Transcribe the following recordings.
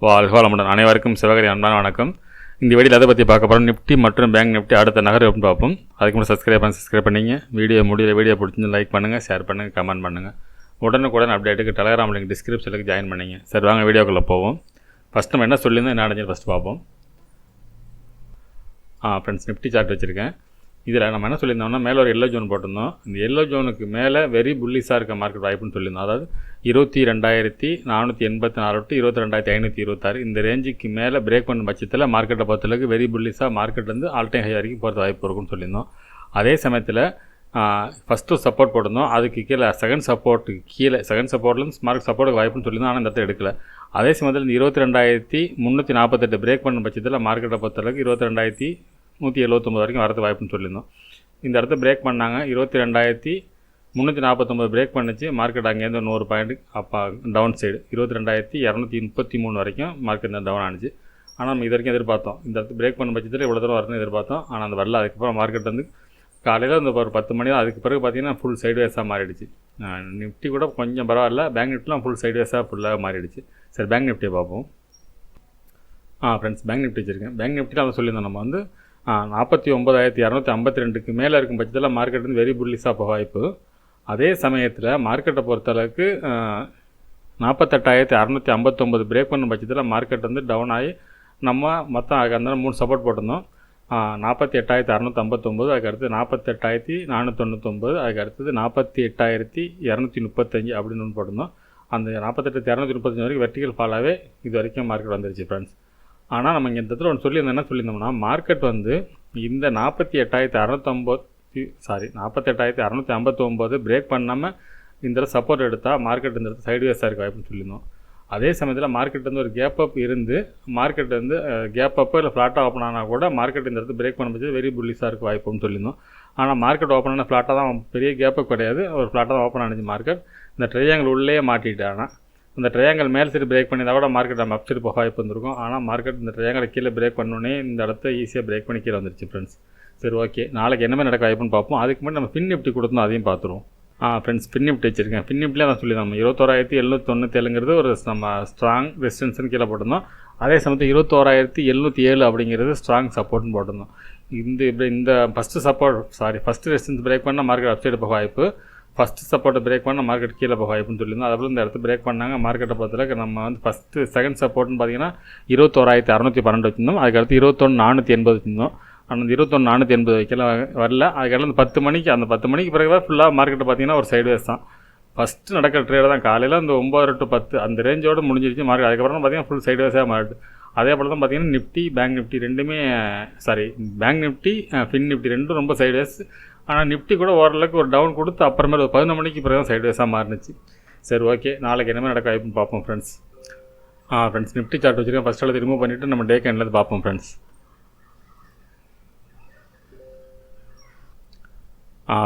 வாழ்க வளமுடன். அனைவருக்கும் சிவகரி அன்பான வணக்கம். இந்த வீடியோவில் அதை பற்றி பார்க்க போகிறோம். நிஃப்டி மற்றும் பேங்க் நிஃப்டி அடுத்த நகர் எப்படி பார்ப்போம். அதுக்கு முன்னாடி சப்ஸ்கிரைப் பண்ணிங்க. வீடியோ பிடிச்சி லைக் பண்ணுங்கள், ஷேர் பண்ணுங்கள், கமெண்ட் பண்ணுங்கள். உடனுக்குடன் அப்டேட்டுக்கு டெலகிராம் லிங்க் டிஸ்கிரிப்ஷனுக்கு ஜாயின் பண்ணிங்க. சரி, வாங்க வீடியோக்குள்ளே போவோம். ஃபஸ்ட் நம்ம என்ன சொல்லியிருந்தோம், என்ன அடைஞ்சு ஃபஸ்ட்டு பார்ப்போம். ஃப்ரெண்ட்ஸ், நிஃப்டி சார்ட் வச்சுருக்கேன். இதில் நம்ம என்ன சொல்லியிருந்தோம்னா, மேலே ஒரு எல்லோ ஜோன் போட்டிருந்தோம். இந்த எல்லோ ஜோனுக்கு மேலே வெரி புல்லிஸாக இருக்க மார்க்கெட் வாய்ப்புன்னு சொல்லியிருந்தோம். அதாவது 22,484 டு 22,526 இந்த ரேஞ்சுக்கு மேலே பிரேக் பண்ண பட்சத்தில் மார்க்கெட்டை பொறுத்தளவுக்கு வெரி புல்லிஸாக மார்க்கெட் வந்து ஆல் டைம் ஹை வரைக்கும் போகிறது வாய்ப்பு இருக்குன்னு சொல்லியிருந்தோம். அதே சமயத்தில் ஃபஸ்ட்டு சப்போர்ட் போட்டிருந்தோம். அதுக்கு கீழே செகண்ட் சப்போர்ட்லேருந்து மார்க்கெட் சப்போர்ட்டுக்கு வாய்ப்புன்னு சொல்லியிருந்தோம். ஆனால் இந்த இடத்த எடுக்கல. அதே சமயத்தில் இந்த 22,348 பிரேக் பண்ண பட்சத்தில் மார்க்கெட்டை பொறுத்தளவுக்கு 22,179 வரைக்கும் வரது வாய்ப்புன்னு சொல்லியிருந்தோம். இந்த இடத்த பிரேக் பண்ணாங்க. 22,349 பிரேக் பண்ணிச்சு. மார்க்கெட் அங்கேருந்து 100 பாயிண்ட் அப்போ டவுன் சைடு 22,233 வரைக்கும் மார்க்கெட் டவுன் ஆனிச்சு. ஆனால் நம்ம இது வரைக்கும் எதிர்பார்த்தோம், இந்த இடத்து பிரேக் பண்ண பட்சத்தில் இவ்வளோ தூரம் வரணும்னு எதிர்பார்த்தோம். ஆனால் அந்த வரல. அதுக்கப்புறம் மார்க்கெட் வந்து காலையில் இந்த ஒரு 10 மணி தான். அதுக்கு பிறகு பார்த்திங்கன்னா ஃபுல் சைட்வேஸாக மாறிடுச்சு. நிஃப்டி கூட கொஞ்சம் பரவாயில்ல. பேங்க் நிஃப்டிலாம் ஃபுல் சைட்வேஸாக ஃபுல்லாக மாறிடுச்சு. சரி, பேங்க் நிஃப்டியை பார்ப்போம். ஃப்ரெண்ட்ஸ், பேங்க் நிஃப்டி வச்சுருக்கேன். பேங்க் நிஃப்டியில் அதை சொல்லியிருந்தோம். நம்ம வந்து 49,252க்கு மேலே இருக்கும் பட்சத்தில் மார்க்கெட் வந்து வெரி புல்லிஸாக போக வாய்ப்பு. அதே சமயத்தில் மார்க்கெட்டை பொறுத்தளவுக்கு 48,659 பிரேக் பண்ண பட்சத்தில் மார்க்கெட் வந்து டவுன் ஆகி நம்ம மொத்தம் அந்த 3 சப்போர்ட் போட்டிருந்தோம். 48,659, அதுக்கு அடுத்து 48,499, அதுக்கு அடுத்தது 48,235 அப்படின்னு ஒன்று போட்டிருந்தோம். அந்த 48,235 வரைக்கும் வெர்டிகல் ஃபாலாகவே இது வரைக்கும் மார்க்கெட் வந்துருச்சு ஃப்ரெண்ட்ஸ். ஆனால் நம்ம இங்கே இந்த இடத்துல ஒன்று சொல்லியிருந்தோம்னா மார்க்கெட் வந்து இந்த 48,659 பிரேக் பண்ணாமல் இந்த சப்போர்ட் எடுத்தால் மார்க்கெட் இந்த இடத்துல சைட்வேஸாக இருக்க வாய்ப்புன்னு சொல்லியிருந்தோம். அதே சமயத்தில் மார்க்கெட் வந்து ஒரு கேப் அப் இருந்து மார்க்கெட் வந்து கேப் அப்போ இல்லை ஃப்ளாட்டாக ஓப்பன் ஆனால் கூட மார்க்கெட் இந்த இடத்துல பிரேக் பண்ணும்போது வெரி புல்லிஸாக இருக்க வாய்ப்புன்னு சொல்லியிருந்தோம். ஆனால் மார்க்கெட் ஓப்பன் ஆனால் ஃப்ளாட்டாக தான், பெரிய கேப் அப் கிடையாது, ஒரு ஃப்ளாட்டாக தான் ஓப்பன் ஆனிச்சு. மார்க்கெட் இந்த ட்ரையாங்கிள் உள்ளே மாட்டிட்டானா இந்த ட்ரையாங்கிள் மேல் சைடு பிரேக் பண்ணியிருந்தா கூட மார்க்கெட் நம்ம அப் சைடு போக வாய்ப்பு வந்துருக்கும். ஆனால் மார்க்கெட் இந்த ட்ரையாங்கிள் கீழே பிரேக் பண்ணோன்னே இந்த இடத்த ஈஸியாக பிரேக் பண்ணி கீழே வந்துருச்சு ஃப்ரெண்ட்ஸ். சரி, ஓகே, நாளைக்கு என்ன மாதிரி நடக்க வாய்ப்புன்னு பார்ப்போம். அதுக்கு முன்னாடி நம்ம ஃபின் நிஃப்டி கொடுத்தோம், அதையும் பார்த்துருவோம். ஃப்ரெண்ட்ஸ், ஃபின் நிஃப்டி வச்சுருக்கேன். ஃபின் நிஃப்டிலே தான் சொல்லியிருந்தோம். 21,797 ஒரு நம்ம ஸ்ட்ராங் ரெசிஸ்டன்ஸ்னு கீழே போட்டிருந்தோம். அதே சமயத்தில் 21,707 அப்படிங்கிறது ஸ்ட்ராங் சப்போர்ட்னு போட்டிருந்தோம். இந்த ஃபஸ்ட்டு ரெசிஸ்டன்ஸ் பிரேக் பண்ணால் மார்க்கெட் அப் சைடு போக வாய்ப்பு, ஃபஸ்ட்டு சப்போர்ட்டை பிரேக் பண்ணால் மார்க்கெட் கீழே போக வாய்ப்புன்னு சொல்லியிருந்தோம். அதுபோல் இந்த இடத்து பிரேக் பண்ணாங்க. மார்க்கெட்டை பொறுத்தளவுக்கு நம்ம வந்து செகண்ட் சப்போர்ட்னு பார்த்தீங்கன்னா 21,612 வச்சுருந்தோம். அதுக்கடுத்து 21,480 வச்சுருந்தோம். ஆனால் அந்த 21,480 வைக்கல வரல. அதுக்கடுத்து 10 மணிக்கு அந்த 10 மணிக்கு பிறகு தான் ஃபுல்லாக மார்க்கெட்டை பார்த்தீங்கன்னா ஒரு சைட்வேஸ் தான். ஃபஸ்ட்டு நடக்கிற ட்ரேடு தான் காலையில் அந்த 9 to 10 அந்த ரேஞ்சோடு முடிஞ்சிருச்சு மார்க்கெட். அதுக்கப்புறம் பார்த்தீங்கன்னா ஃபுல் சைட்வேஸாக மாறிட்டு. அதே போல் தான் பார்த்தீங்கன்னா நிஃப்டி பேங்க் நிஃப்டி ரெண்டுமே பேங்க் நிஃப்டி ஃபின் நிஃப்டி ரெண்டும் ரொம்ப சைட்வேஸ். ஆனால் நிஃப்டி கூட ஓரளவுக்கு ஒரு டவுன் கொடுத்து அப்புறமேல ஒரு 11 மணிக்கு பிறகு தான் சைட்வேஸாக மாறினுச்சு. சரி, ஓகே, நாளைக்கு என்ன நடக்க வாய்ப்புன்னு பார்ப்போம் ஃப்ரெண்ட்ஸ். ஃப்ரெண்ட்ஸ், நிஃப்டி சார்ட் வச்சுருக்கேன். ஃபஸ்ட் அளவு ரிமூவ் பண்ணிவிட்டு நம்ம டே கேண்டில் பார்ப்போம் ஃப்ரெண்ட்ஸ்.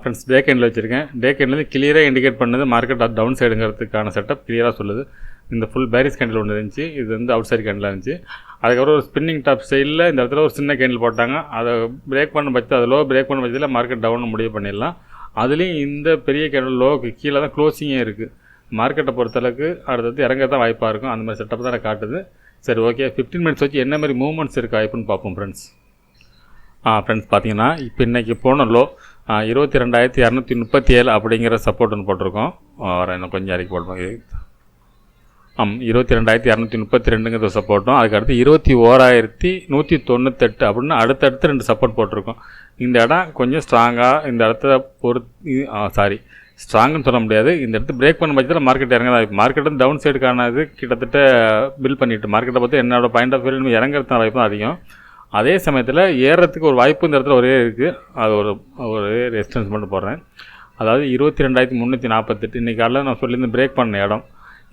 ஃப்ரெண்ட்ஸ், டே கேண்டில் வச்சுருக்கேன். டே கேண்டில் கிளியராக இண்டிகேட் பண்ணது மார்க்கெட் டவுன் சைடுங்கிறதுக்கான செட்டப் கிளியராக சொல்லுது. இந்த ஃபுல் பேரிஸ் கேண்டில் ஒன்று இருந்துச்சு, இது வந்து அவுட் சைடு கேண்டில் இருந்துச்சு. அதுக்கப்புறம் ஒரு ஸ்பின்னிங் டாப் சைடில் இந்த இடத்துல ஒரு சின்ன கேண்டில் போட்டாங்க. அதை பிரேக் பண்ண பட்சத்தில் அது லோ பிரேக் பண்ண பட்சத்தில் மார்க்கெட் டவுன் முடிவு பண்ணிடலாம். அதுலேயும் இந்த பெரிய கேண்டில் லோவுக்கு கீழே தான் க்ளோசிங்கே இருக்குது. மார்க்கெட்டை பொறுத்தளவுக்கு அடுத்தது இறங்க தான் வாய்ப்பாக இருக்கும். அந்த மாதிரி செட்டப் தான் எனக்கு காட்டுது. சரி, ஓகே, 15 மினிட்ஸ் வச்சு என்ன மாதிரி மூவ்மெண்ட்ஸ் இருக்குது வாய்ப்புன்னு பார்ப்போம் ஃப்ரெண்ட்ஸ். ஃப்ரெண்ட்ஸ், பார்த்தீங்கன்னா இப்போ இன்றைக்கி போன லோ 22,237 அப்படிங்கிற சப்போர்ட் ஒன்று போட்டிருக்கோம். இன்னும் கொஞ்சம் இறக்கி போடுவோம். 22,232ங்கிறது சப்போர்ட்டும், அதுக்கடுத்து 21,198 அப்படின்னு அடுத்தடுத்து 2 சப்போர்ட் போட்டிருக்கோம். இந்த இடம் கொஞ்சம் ஸ்ட்ராங்காக இந்த இடத்த ஸ்ட்ராங்குன்னு சொல்ல முடியாது. இந்த இடத்து பிரேக் பண்ண பட்சத்தில் மார்க்கெட் இறங்க தான். மார்க்கெட் வந்து டவுன் சைடுக்கானது கிட்டத்தட்ட பில் பண்ணிவிட்டு மார்க்கெட்டை பார்த்து என்னோடய பாயிண்ட் ஆஃப் வியூ இறங்குறதுக்கான வாய்ப்பு தான் அதிகம். அதே சமயத்தில் ஏறுறதுக்கு ஒரு வாய்ப்பு இந்த இடத்துல ஒரே இருக்குது. அது ஒரு ரெசிஸ்டன்ஸ் மட்டும் போடுறேன். அதாவது 22,348 இன்றைக்கி காலையில் நான் சொல்லியிருந்தேன் பிரேக் பண்ண இடம்.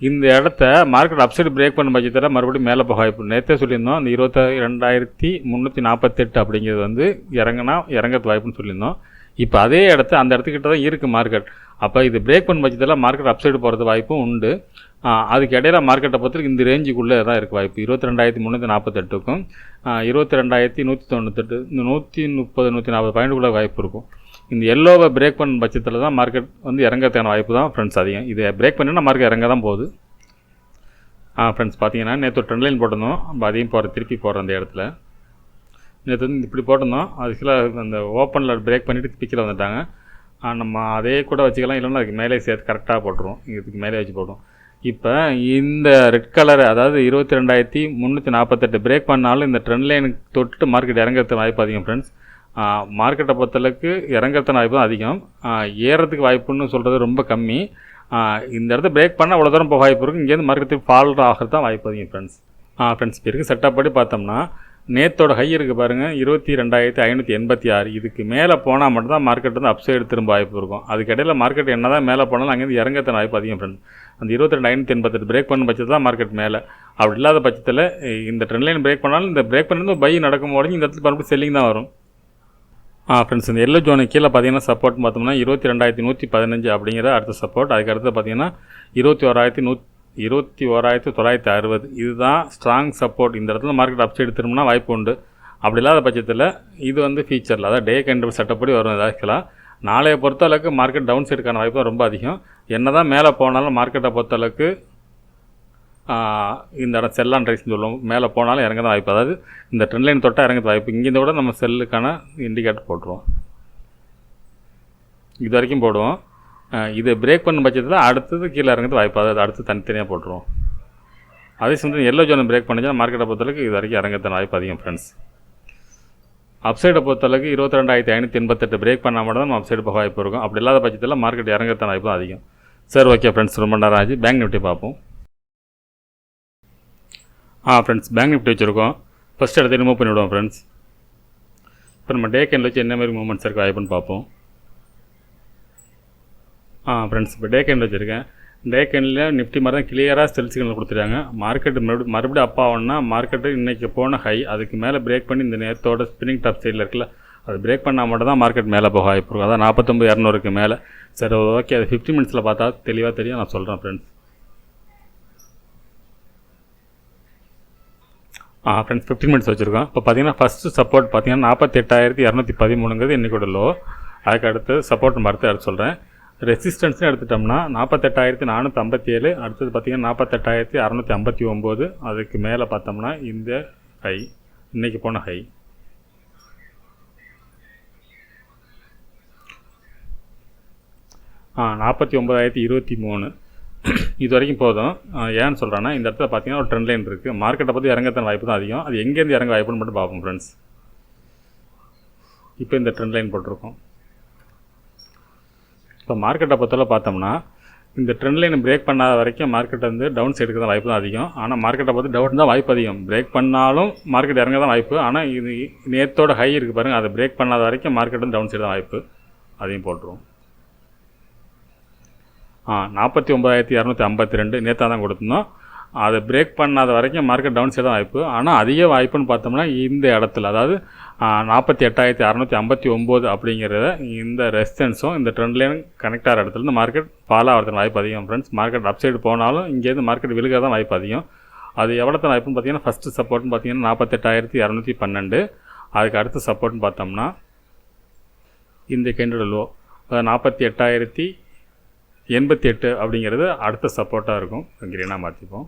இந்த இடத்த மார்க்கெட் அப்சைடு பிரேக் பண்ண பட்சத்தில் மறுபடியும் மேலே போக வாய்ப்பு. நேற்றே சொல்லியிருந்தோம் இந்த 22,348 அப்படிங்கிறது வந்து இறங்கிறது வாய்ப்புன்னு சொல்லியிருந்தோம். இப்போ அதே அந்த இடத்துக்கிட்ட தான் இருக்குது மார்க்கெட். அப்போ இது பிரேக் பண்ண பட்சத்தில் மார்க்கெட் அப்சைடு போகிறது வாய்ப்பும் உண்டு. அதுக்கு இடையில மார்க்கெட்டை பொறுத்தவரைக்கும் இந்த ரேஞ்சுக்குள்ளே தான் இருக்குது வாய்ப்பு. 22,348க்கும் 22,198 இந்த 130-140 பாயிண்ட்டுக்குள்ளே வாய்ப்பு இருக்கும். இந்த எல்லோவை பிரேக் பண்ண பட்சத்தில் தான் மார்க்கெட் வந்து இறங்கிறதுக்கான வாய்ப்பு தான் ஃப்ரெண்ட்ஸ் அதிகம். இதை பிரேக் பண்ணினா மார்க்கெட் இறங்க தான் போகுது. ஃப்ரெண்ட்ஸ் பார்த்தீங்கன்னா நேற்று ஒரு ட்ரெண்ட் லைன் போட்டிருந்தோம். அதையும் திருப்பி போடுறோம் அந்த இடத்துல. நேற்று வந்து இப்படி போட்டிருந்தோம். அதுக்குள்ள அந்த ஓப்பனில் பிரேக் பண்ணிவிட்டு பிக்கில் வந்துட்டாங்க. நம்ம அதே கூட வச்சுக்கலாம், இல்லைன்னா அதுக்கு மேலே சேர்த்து கரெக்டாக போட்டுருவோம். இதுக்கு மேலே வச்சு போடுவோம். இப்போ இந்த ரெட் கலர், அதாவது 22,348 பிரேக் பண்ணாலும் இந்த ட்ரெண்ட் லைனுக்கு தொட்டு மார்க்கெட் இறங்கிறதுக்கு வாய்ப்பு அதிகம் ஃப்ரெண்ட்ஸ். மார்க்கெட்டை பொறுத்தளவுக்கு இறங்கிறதுக்கு வாய்ப்பு தான் அதிகம், ஏறதுக்கு வாய்ப்புன்னு சொல்கிறது ரொம்ப கம்மி. இந்த இடத்த பிரேக் பண்ணால் அவ்வளோ தூரம் போக வாய்ப்பு இருக்குது. இங்கேருந்து மார்க்கெட்டுக்கு ஃபால் ஆகிறது தான் வாய்ப்பு அதிகம் ஃப்ரெண்ட்ஸ். ஃப்ரெண்ட்ஸ் இப்போ இருக்குது செட்டப் படி பார்த்தோம்னா நேற்றோட ஹை இருக்குது பாருங்கள், 22,586. இதுக்கு மேலே போனால் மட்டும்தான் மார்க்கெட் வந்து அப்சைடு திரும்ப வாய்ப்பு இருக்கும். அதுக்கிடையில் மார்க்கெட் என்ன தான் மேலே போனாலும் அங்கேருந்து இறங்கத்தின வாய்ப்பு அதிகம் ஃப்ரெண்ட்ஸ். அந்த 22,588 பிரேக் பண்ண பட்சத்தில் தான் மார்க்கெட் மேலே. அப்படி இல்லாத பட்சத்தில் இந்த ட்ரெண்ட் லைன் பிரேக் பண்ணாலும் இந்த பிரேக் பண்ணி பை நடக்கும் போது இந்த இடத்துல மறுபடியும் செல்லிங் தான் வரும். ஃப்ரெண்ட்ஸ் இந்த எல்லோ ஜோனுக்கு கீழே பார்த்தீங்கன்னா சப்போர்ட் பார்த்தோம்னா 22,115 அப்படிங்கிற அடுத்த சப்போர்ட். அதுக்கு அடுத்து பார்த்தீங்கன்னா 21,960. இதுதான் ஸ்ட்ராங் சப்போர்ட். இந்த இடத்துல மார்க்கெட் அப்சைடு திரும்பினா வாய்ப்பு உண்டு. அப்படி இல்லாத பட்சத்தில் இது வந்து ஃபியூச்சரில், அதாவது டே கேண்டில் செட்டப்படி வரும். ஆக்சுவலாக நாளைய பொறுத்தளவுக்கு மார்க்கெட் டவுன் சைடுக்கான வாய்ப்பு தான் ரொம்ப அதிகம். என்ன தான் மேலே போனாலும் மார்க்கெட்டை பொறுத்தளவுக்கு இந்த இடம் செல்லான் ரைஸ்ன்னு சொல்லுவோம். மேலே போனாலும் இறங்க தான் வாய்ப்பு, அதாவது இந்த ட்ரெண்ட் லைன் தொட்டால் இறங்குறது வாய்ப்பு. இங்கேருந்து கூட நம்ம செல்லுக்கான இண்டிகேட்டர் போட்டுருவோம், இது வரைக்கும் போடுவோம். இதை பிரேக் பண்ண பட்சத்தில் அடுத்தது கீழே இறங்குறது வாய்ப்பு, அதாவது அடுத்து தனித்தனியாக போட்டுருவோம். அதே சமயம் எல்லோ ஜோன் பிரேக் பண்ணிச்சுன்னா மார்க்கெட்டை பொறுத்தளவுக்கு இது வரைக்கும் இறங்குறதுன வாய்ப்பு அதிகம் ஃப்ரெண்ட்ஸ். அப்சைடை பொறுத்தளவுக்கு 22,588 பிரேக் பண்ணால் மட்டும் தான் நம்ம அப்சைடு போக வாய்ப்பு இருக்கும். அப்படி இல்லாத பட்சத்தில் மார்க்கெட் இறங்குறதுன வாய்ப்பு தான் அதிகம். சரி, ஓகே ஃப்ரெண்ட்ஸ், ரொம்ப நேரம் ஆச்சு. பேங்க் நிஃப்டி பார்ப்போம். ஃப்ரெண்ட்ஸ் பேங்க் நிஃப்டி வச்சுருக்கோம். ஃபஸ்ட் இடத்த ரிமூவ் பண்ணிவிடுவோம் ஃப்ரெண்ட்ஸ். இப்போ நம்ம டே கேண்டில் வச்சு என்ன மாதிரி மூவ்மெண்ட்ஸ் இருக்குது வாய்ப்புன்னு பார்ப்போம். ஃப்ரெண்ட்ஸ் இப்போ டே கேண்டில் வச்சுருக்கேன். டே கேண்டில் நிஃப்டி மாதிரி தான் கிளியராக செல் சிக்னல் கொடுத்துருக்காங்க. மார்க்கெட்டு மறுபடியும் அப் ஆகணும்னா மார்க்கெட்டு இன்றைக்கி போன ஹை அதுக்கு மேலே பிரேக் பண்ணி இந்த நேரத்தோட ஸ்பின்னிங் டாப் சைடில் இருக்குல்ல, அது பிரேக் பண்ணால் மட்டும் தான் மார்க்கெட் மேலே போக வாய்ப்பு இருக்கும். அதான் 49,200க்கு மேலே. சரி, ஓகே, அது 15 மினிட்ஸில் பார்த்தா தெளிவாக தெரியும், நான் சொல்கிறேன் ஃப்ரெண்ட்ஸ். ஃப்ரெண்ட்ஸ் 15 மினிட்ஸ் வச்சுருக்கோம். இப்போ பார்த்தீங்கன்னா ஃபஸ்ட்டு சப்போர்ட் பார்த்தீங்கன்னா 48,213ங்கிறது இன்றைக்கோட லோ. அதுக்கு அடுத்து சப்போர்ட் மறுத்து அடுத்து சொல்கிறேன். ரெசிஸ்டன்ஸ்னு எடுத்துட்டோம்னா 48,457. அடுத்தது பார்த்திங்கன்னா 48,659. அதுக்கு மேலே பார்த்தோம்னா இந்த ஹை, இன்றைக்கி போன ஹை. ஆ 49,023 இது வரைக்கும் போதும். ஏன்னு சொல்கிறேன்னா இந்த இடத்துல பார்த்தீங்கன்னா ஒரு ட்ரெண்ட் லைன் இருக்குது. மார்க்கெட்டை பற்றி இறங்கத்தன வாய்ப்பு தான் அதிகம். அது எங்கேருந்து இறங்க வாய்ப்புன்னு மட்டும் பார்ப்போம் ஃப்ரெண்ட்ஸ். இப்போ இந்த ட்ரெண்ட் லைன் போட்டிருக்கோம். இப்போ மார்க்கெட்டை பொறுத்தவரை பார்த்தோம்னா இந்த ட்ரெண்ட் லைன் பிரேக் பண்ணாத வரைக்கும் மார்க்கெட் வந்து டவுன் சைடுக்கு தான் வாய்ப்பு தான் அதிகம். ஆனால் மார்க்கெட்டை பார்த்து டவுன் தான் வாய்ப்பு அதிகம். பிரேக் பண்ணாலும் மார்க்கெட் இறங்க தான் வாய்ப்பு. ஆனால் இது நேற்றோட ஹை இருக்குது பாருங்கள், அதை பிரேக் பண்ணாத வரைக்கும் மார்க்கெட் வந்து டவுன் சைடு தான் வாய்ப்பு. அதையும் போட்டுருவோம். 49,252 நேற்று தான் கொடுத்துருந்தோம். அதை பிரேக் பண்ணாத வரைக்கும் மார்க்கெட் டவுன் சைடு தான் வாய்ப்பு. ஆனால் அதிக வாய்ப்புன்னு பார்த்தோம்னா இந்த இடத்துல, அதாவது 48,659 அப்படிங்கிறத இந்த ரெசிஸ்டன்ஸும் இந்த ட்ரெண்ட் லைன் கனெக்ட் ஆகிற இடத்துல மார்க்கெட் ஃபாலோ ஆகிறதுக்கு வாய்ப்பு அதிகம் ஃப்ரெண்ட்ஸ். மார்க்கெட் அப் சைடு போனாலும் இங்கேருந்து மார்க்கெட் விழுக தான் வாய்ப்பு அதிகம். அது எவ்வளோ தான் வாய்ப்புன்னு பார்த்தீங்கன்னா ஃபஸ்ட்டு சப்போர்ட்னு பார்த்தீங்கன்னா 48,212. அதுக்கு அடுத்த சப்போர்ட்னு பார்த்தோம்னா இந்த கேண்டோட லோ 48,088 அப்படிங்கிறது அடுத்த சப்போர்ட்டாக இருக்கும். கிரீனாக மாற்றிப்போம்.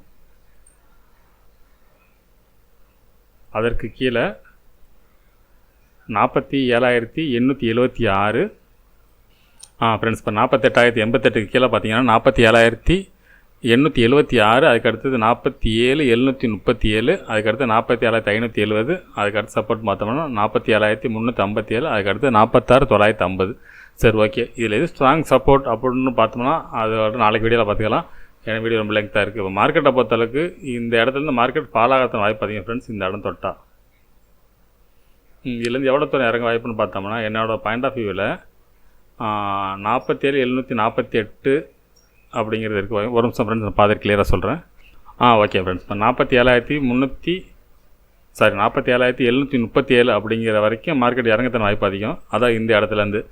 அதற்கு கீழே 47,876. ஃப்ரெண்ட்ஸ் இப்போ 48,088க்கு கீழே பார்த்தீங்கன்னா 47,876. அதுக்கு அடுத்தது 47,737. அதுக்கடுத்து 47,570. அதுக்கடுத்து சப்போர்ட் பார்த்தோம்னா 47,357. அதுக்கடுத்து 46,950. சரி, ஓகே. இதில் எது ஸ்ட்ராங் சப்போர்ட் அப்படின்னு பார்த்தோம்னா அது நாளைக்கு வீடியோவில் பார்த்துக்கலாம். ஏன்னா வீடியோ ரொம்ப லெங்க்தாக இருக்குது. இப்போ மார்க்கெட்டை பொறுத்தளவுக்கு இந்த இடத்துலேருந்து மார்க்கெட் ஃபால் ஆகிறதுக்கு வாய்ப்பு அதிகம் ஃப்ரெண்ட்ஸ். இந்த இடம் தொட்டா இதுலேருந்து எவ்வளோ தூரம் இறங்க வாய்ப்புன்னு பார்த்தோம்னா என்னோடய பாயிண்ட் ஆஃப் வியூவில் 47,748 அப்படிங்கிறது இருக்குது. ஒரு நிமிஷம் ஃப்ரெண்ட்ஸ், நான் பார்த்துட்டு கிளியராக சொல்கிறேன். ஓகே ஃப்ரெண்ட்ஸ், இப்போ 47,737 அப்படிங்கிற வரைக்கும் மார்க்கெட் இறங்கத்தன வாய்ப்பு அதிகம். அதான் இந்த இடத்துலேருந்து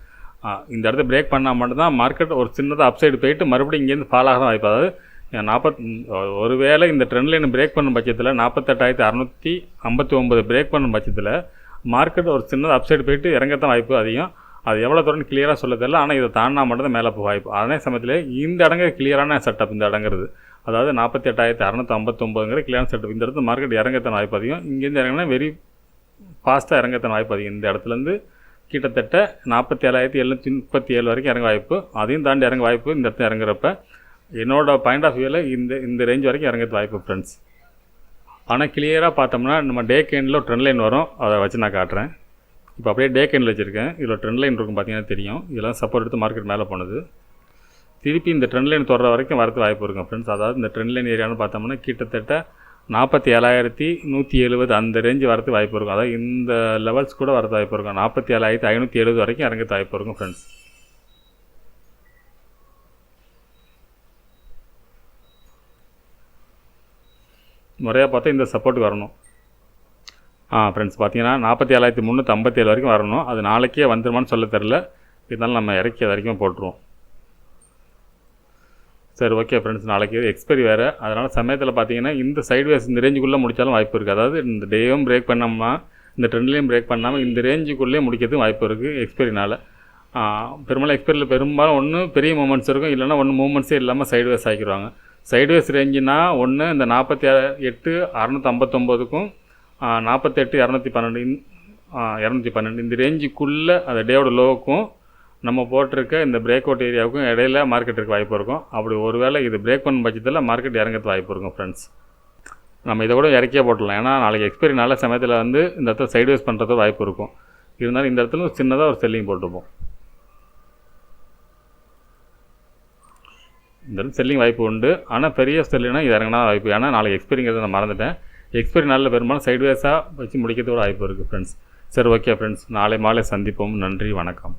இந்த இடத்த பிரேக் பண்ணால் மட்டும்தான் மார்க்கெட் ஒரு சின்னதாக அப்சைடு போயிட்டு மறுபடியும் இங்கேருந்து ஃபால் ஆக தான் வாய்ப்பு. அதாவது ஒருவேளை இந்த ட்ரெண்ட் லைன் பிரேக் பண்ணும் பட்சத்தில் 48,659 பிரேக் பண்ணும் பட்சத்தில் மார்க்கெட் ஒரு சின்னதாக அப்சைடு போயிட்டு இறங்கத்தான் வாய்ப்பு அதிகம். அது எவ்வளோ தூரம் கிளியராக சொல்ல தெரியல. ஆனால் இதை தாண்டினா மட்டும் தான் மேலே போக வாய்ப்பு. அதே சமயத்தில் இந்த இடங்க கிளியரான செட்டப் இந்த இடங்கிறது. அதாவது 48,659 கிளியரன்ஸ் செட். இந்த இடத்துல மார்க்கெட் இறங்கத்தன வாய்ப்பு அதிகம். இங்கேருந்து இறங்கினா வெரி ஃபாஸ்ட்டாக இறங்கத்தன வாய்ப்பு அதிகம். இந்த இடத்துலேருந்து கிட்டத்தட்ட 47,737 வரைக்கும் இறங்க வாய்ப்பு, அதையும் தாண்டி இறங்க வாய்ப்பு. இந்த இடத்துல இறங்குறப்ப என்னோடய பாயிண்ட் ஆஃப் வியூவில் இந்த ரேஞ்ச் வரைக்கும் இறங்கிறது வாய்ப்பு ஃப்ரெண்ட்ஸ். ஆனால் கிளியராக பார்த்தோம்னா நம்ம டே கேண்டில் ஒரு ட்ரெண்ட் லைன் வரும், அதை வச்சு நான் காட்டுறேன். இப்போ அப்படியே டே கேண்டில் வச்சுருக்கேன். இதில் ட்ரெண்ட் லைன் இருக்கும், பார்த்தீங்கன்னா தெரியும். இதெல்லாம் சப்போர்ட் எடுத்து மார்க்கெட் மேலே போனது. திருப்பி இந்த ட்ரெண்ட் லைன் தொடர வரைக்கும் வரது வாய்ப்பு இருக்கும் ஃப்ரெண்ட்ஸ். அதாவது இந்த ட்ரெண்ட் லைன் ஏரியான்னு பார்த்தோம்னா கிட்டத்தட்ட 47,170 அந்த ரேஞ்சு வரது வாய்ப்பு இருக்கும். அதாவது இந்த லெவல்ஸ் கூட வரது வாய்ப்பு இருக்கும். 47,570 வரைக்கும் இறங்கிறது வாய்ப்பு இருக்கும் ஃப்ரெண்ட்ஸ். முறையாக பார்த்தா இந்த சப்போர்ட் வரணும். ஃப்ரெண்ட்ஸ் பார்த்தீங்கன்னா 47,357 வரைக்கும் வரணும். அது நாளைக்கே வந்துருமான்னு சொல்ல தெரில. இருந்தாலும் நம்ம இறக்கி அது வரைக்கும் போட்டுருவோம். சரி, ஓகே ஃப்ரெண்ட்ஸ். நாளைக்கு எக்ஸ்பைரி வேறு, அதனால் சமயத்தில் பார்த்தீங்கன்னா இந்த சைட்வேஸ் இந்த ரேஞ்சுக்குள்ளே முடித்தாலும் வாய்ப்பு இருக்குது. அதாவது இந்த டேயும் பிரேக் பண்ணாமல் இந்த ட்ரெண்ட்லேயும் பிரேக் பண்ணாமல் இந்த ரேஞ்சுக்குள்ளேயே முடிக்கிறதுக்கு வாய்ப்பு இருக்குது எக்ஸ்பைரினால். பெரும்பாலும் எக்ஸ்பைரியில் பெரும்பாலும் ஒன்று பெரிய மூமெண்ட்ஸ் இருக்கும், இல்லைனா ஒன்று மூமெண்ட்ஸே இல்லாமல் சைட்வேஸ் ஆக்கிடுவாங்க. சைட்வேஸ் ரேஞ்சுனா ஒன்று இந்த 48,659க்கும் 48,212 இந்த ரேஞ்சுக்குள்ளே அந்த டேவோட லோவுக்கும் நம்ம போட்டிருக்க இந்த பிரேக் அவுட் ஏரியாவுக்கும் இடையில மார்க்கெட் இருக்க வாய்ப்பு இருக்கும். அப்படி ஒருவேளை இது பிரேக் பண்ணும் பட்சத்தில் மார்க்கெட் இறங்கிறது வாய்ப்பு இருக்கும் ஃப்ரெண்ட்ஸ். நம்ம இதை கூட இறக்கியே போட்டலாம். ஏன்னா நாளைக்கு எக்ஸ்பைரி நல்ல சமயத்தில் இந்த இடத்துல சைட்வேஸ் பண்ணுறது வாய்ப்பு இருக்கும். இருந்தாலும் இந்த இடத்துல சின்னதாக ஒரு செல்லிங் போட்டுப்போம். இந்த இடத்துல செல்லிங் வாய்ப்பு உண்டு. ஆனால் பெரிய செல்லிங்னா இது இறங்கினா வாய்ப்பு. ஏன்னா நாளைக்கு எக்ஸ்பைரிங்கிறத நான் மறந்துட்டேன். எக்ஸ்பைரி நாளில் பெரும்பாலும் சைட்வேஸாக வச்சு முடிக்கிறதுக்கு ஒரு வாய்ப்பு இருக்குது ஃப்ரெண்ட்ஸ். சரி, ஓகே ஃப்ரெண்ட்ஸ். நாளை மாலை சந்திப்போம். நன்றி, வணக்கம்.